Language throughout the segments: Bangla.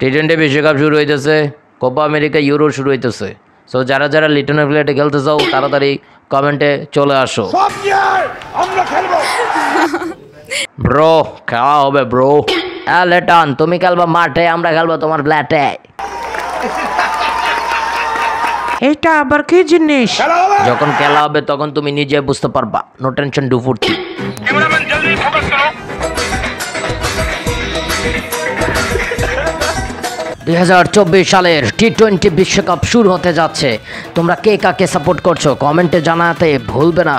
টি-20 বিশ্বকাপ শুরু হইতেছে, কোপা আমেরিকা, ইউরো শুরু হইতেছে। সো যারা যারা লিটনের প্লেটে খেলতে চাও তাড়াতাড়ি কমেন্টে চলে আসো। ব্রো খেলা হবে ব্রো। লিটন তুমি খেলবা মাঠে, আমরা খেলবো তোমার ফ্ল্যাটে। এটা আবার কি জিনিস? যখন খেলা হবে তখন তুমি নিজে বুঝতে পারবা। নো টেনশন, ডু ফুর্তি। 2024 সালের টি-20 বিশ্বকাপ শুরু হতে যাচ্ছে। তোমরা কে কাকে সাপোর্ট করছো কমেন্টে জানাতে ভুলবে না,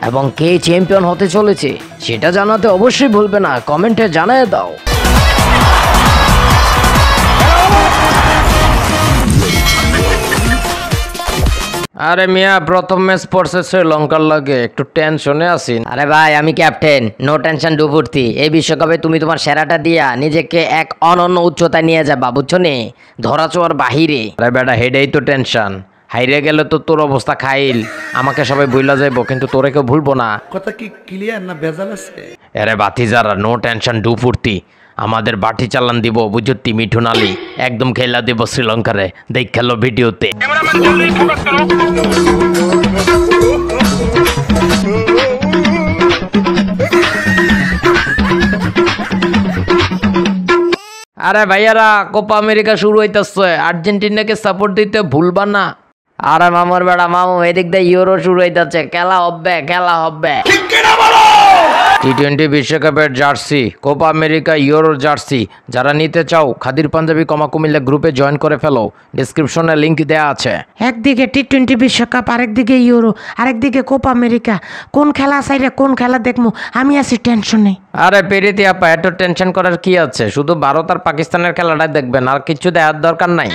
এবং কে চ্যাম্পিয়ন হতে চলেছে সেটা জানাতে অবশ্যই ভুলবে না, কমেন্টে জানিয়ে দাও। আরে মিয়া, প্রথম ম্যাচ পড়ছে শ্রীলঙ্কার লাগে, একটু টেনশনে আছি। আরে ভাই আমি ক্যাপ্টেন, নো টেনশন ডু ফুর্তি। এই বিশ্বকাপে তুমি তোমার সেরাটা দিয়া নিজেকে এক অনন্য উচ্চতায় নিয়ে যাবা, বুঝছো নি? ধরাছোঁয়ার বাহিরে। আরে বেটা হেডেই তো টেনশন, হাইরে গেলে তো তোর অবস্থা খাইল। আমাকে সবাই ভুলা যাইবো কিন্তু তোরে কেউ ভুলবো না। কথা কি ক্লিয়ার না ভেজাল আছে? আরে বাতিজারা, নো টেনশন ডু ফুর্তি। আমাদের বাটি চালান দিব বুঝতি, মিঠুন আলী একদম খেলা দিব শ্রীলঙ্কারে, দেখ খেলো ভিডিওতে। আরে ভাইয়ারা, কোপা আমেরিকা শুরু হইতেছে, আর্জেন্টিনাকে সাপোর্ট দিতে ভুলবা না। আরে মামার বেড়া মামু, এদিক দিয়ে ইউরো শুরু হইতেছে, খেলা হবে খেলা হবে। টি-20 বিশ্বকাপের জার্সি, কোপা আমেরিকা, ইউরোর জার্সি যারা নিতে চাও খাদির পাঞ্জাবি কমা কুমিল্লা গ্রুপে জয়েন করে ফেলো, ডিসক্রিপশনে লিংক দেওয়া আছে। একদিকে টি-20 বিশ্বকাপ, আরেকদিকে ইউরো, আরেকদিকে কোপা আমেরিকা। কোন খেলা চাইলে কোন খেলা দেখবো, আমি আছি টেনশনে। আরে পেরিতি আপা, এত টেনশন করার কি আছে? শুধু ভারত আর পাকিস্তানের খেলাটা দেখবেন, আর কিছু দেখার দরকার নাই।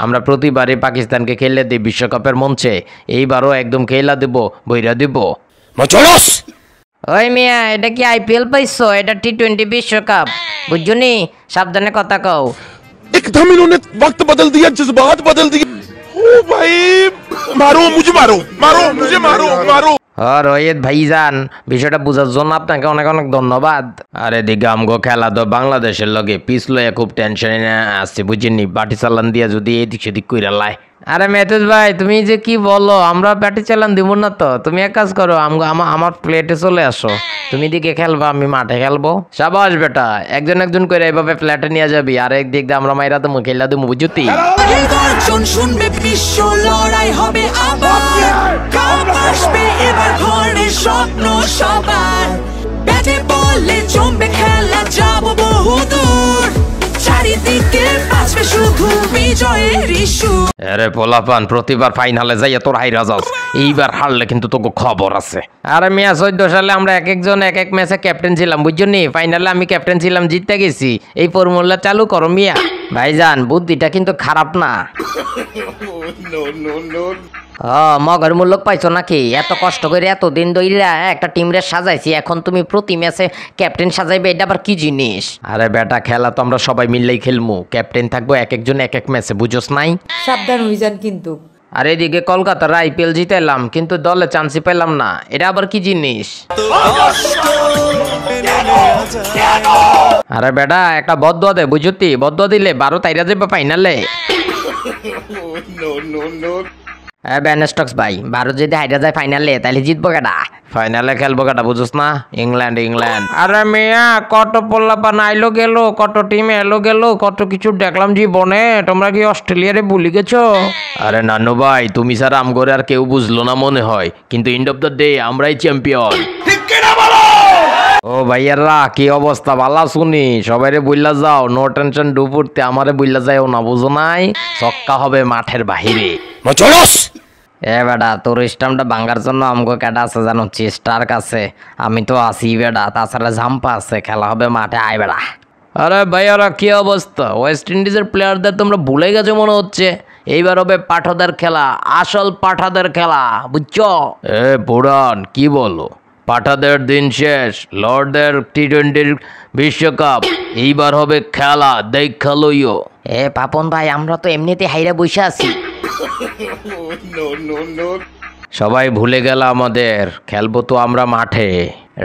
আমরা প্রতিবারই পাকিস্তানকে খেলে দিই বিশ্বকাপের মঞ্চে, এইবারও একদম খেলা দেব, বইরা দিব। ওই মিয়া, এটা কি আইপিএল পাইছো? এটা টি-20 বিশ্বকাপ, বুঝছো নি? সাবধানে কথা কও। एकदम इन्होंने वक्त बदल दिया, जज्बात बदल दिए। ओ भाई, मारो मुझे, मारो मारो मुझे, मारो मारो। রোহিত ভাইজান, বিষয়টা বোঝার জন্য আপনাকে অনেক অনেক ধন্যবাদ। আরে দিকে আমগো খেলা তো বাংলাদেশের লগে পিছ লয়ে খুব টেনশনে আসছে, বুঝিনি? বাটি চালান দিয়া যদি এদিক সেদিক কইরা লাই। আরে মেহতুজ ভাই, তুমি যে কি বলো, আমরা ব্যাটি চালান দিব না তো। তুমি এক কাজ করো, আমার প্লেটে চলে আসো। তুমি দিকে খেলবা, আমি মাঠে খেলবো। সাবাস বেটা, একজন একজন করে এইভাবে প্লেটে নিয়ে যাবি, আর একদিক দিয়ে আমরা মাইরা দেবো, খেলা দেবো, বুঝতি? শুনবে বিশ্ব লড়াই হবে আবার, কাপ আসবে এবার ঘরে স্বপ্ন সবার। ব্যাটে বলে জমবে খেলা, যাব বহুদূর, চারিদিকে বাজবে শুধু বিজয়ের ইস্যু। আরে পোলাপান, প্রতিবার ফাইনালে যাইয়া তোর হাইরা যাস, এইবার হারলে কিন্তু তোকে খবর আছে। আরে মিয়া, 14 সালে আমরা এক একজন এক এক ম্যাচে ক্যাপ্টেন ছিলাম, বুঝছো নি? ফাইনালে আমি ক্যাপ্টেন ছিলাম, জিততে গেছি। এই ফর্মুলা চালু করো মিয়া। ভাইজান, বুদ্ধিটা কিন্তু খারাপ না। মগের মূল্য পাইছো নাকি? এত কষ্ট করে এতদিন ধইরা একটা টিম রে সাজাইছি, এখন তুমি প্রতি ম্যাচে ক্যাপ্টেন সাজাইবে, এটা আবার কি জিনিস? আরে বেটা, খেলা তো আমরা সবাই মিললেই খেলমু, ক্যাপ্টেন থাকবো এক একজন এক এক ম্যাচে, বুঝোস নাই? সাবধান হয়ে যান কিন্তু। আর এদিকে কলকাতার আইপিএল জিতাইলাম, কিন্তু দলে চান্সই পেলাম না, এটা আবার কি জিনিস? আরে বেটা, একটা বদদুয়া দে, বুঝতি? বদদুয়া দিলে 12 তাইরা যাবে ফাইনালে। ব্যানস্টক্স ভাই, ভারত যদি হাইরা যায় ফাইনালে, তাহলে জিতবো কেডা? ফাইনালে খেলবো কেডা, বুঝোস না? England England. আরে মিয়া, কত পোল্লাপান আইলো গেল, কত টিম এলো গেল, কত কিছু দেখলাম জীবনে। তোমরা কি অস্ট্রেলিয়ারে ভুলে গেছো? আরে নানু ভাই, তুমি স্যার আমগরে আর কেউ বুঝলো না মনে হয়, কিন্তু এন্ড অফ দ্য ডে আমরাই চ্যাম্পিয়ন। ও ভাইয়ারা, কি অবস্থা? ভালো শুনি, সবাইরে বইলা যাও, নো টেনশন ডু ফুর্তি। আমারে বইলা যাও না, বুঝো নাই? ছক্কা হবে মাঠের বাহিরে। এ বেটা, তোর স্টাম্পটা ভাঙার জন্য আমগো কেটা আছে জানো? চেষ্টার কাছে আমি তো আছি বেটা, তাছাড়া ঝাম্পা আছে, খেলা হবে মাঠে, আয় বেটা। আরে ভাইয়ারা, কি অবস্থা? ওয়েস্ট ইন্ডিজের প্লেয়ারদের তোমরা ভুলে গেছো মনে হচ্ছে। এইবার হবে পাঠাদের খেলা, আসল পাঠাদের খেলা, বুঝছো? এ পুরান, কি বলো? পাঠাদের দিন শেষ, লর্ডদের টি-20 বিশ্বকাপ, এইবার হবে খেলা, দেখা লইও। এ পাপন ভাই, আমরা তো এমনিতে হাইরা বসে আছি। সবাই ভুলে গেল আমাদের, খেলবো তো আমরা মাঠে।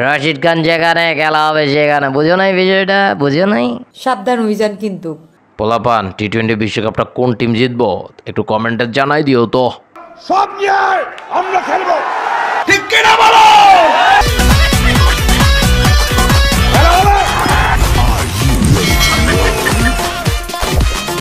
রশিদ খান যেখানে খেলা হবে সেখানে, বুঝো নাই বিষয়টা? বুঝো নাই? সাবধান হয়ে যান কিন্তু। পোলাপান টি-20 বিশ্বকাপটা কোন টিম জিতবো একটু কমেন্টে জানাই দিও তো। সব নিয়ে আমরা খেলবো ঠিক কিনা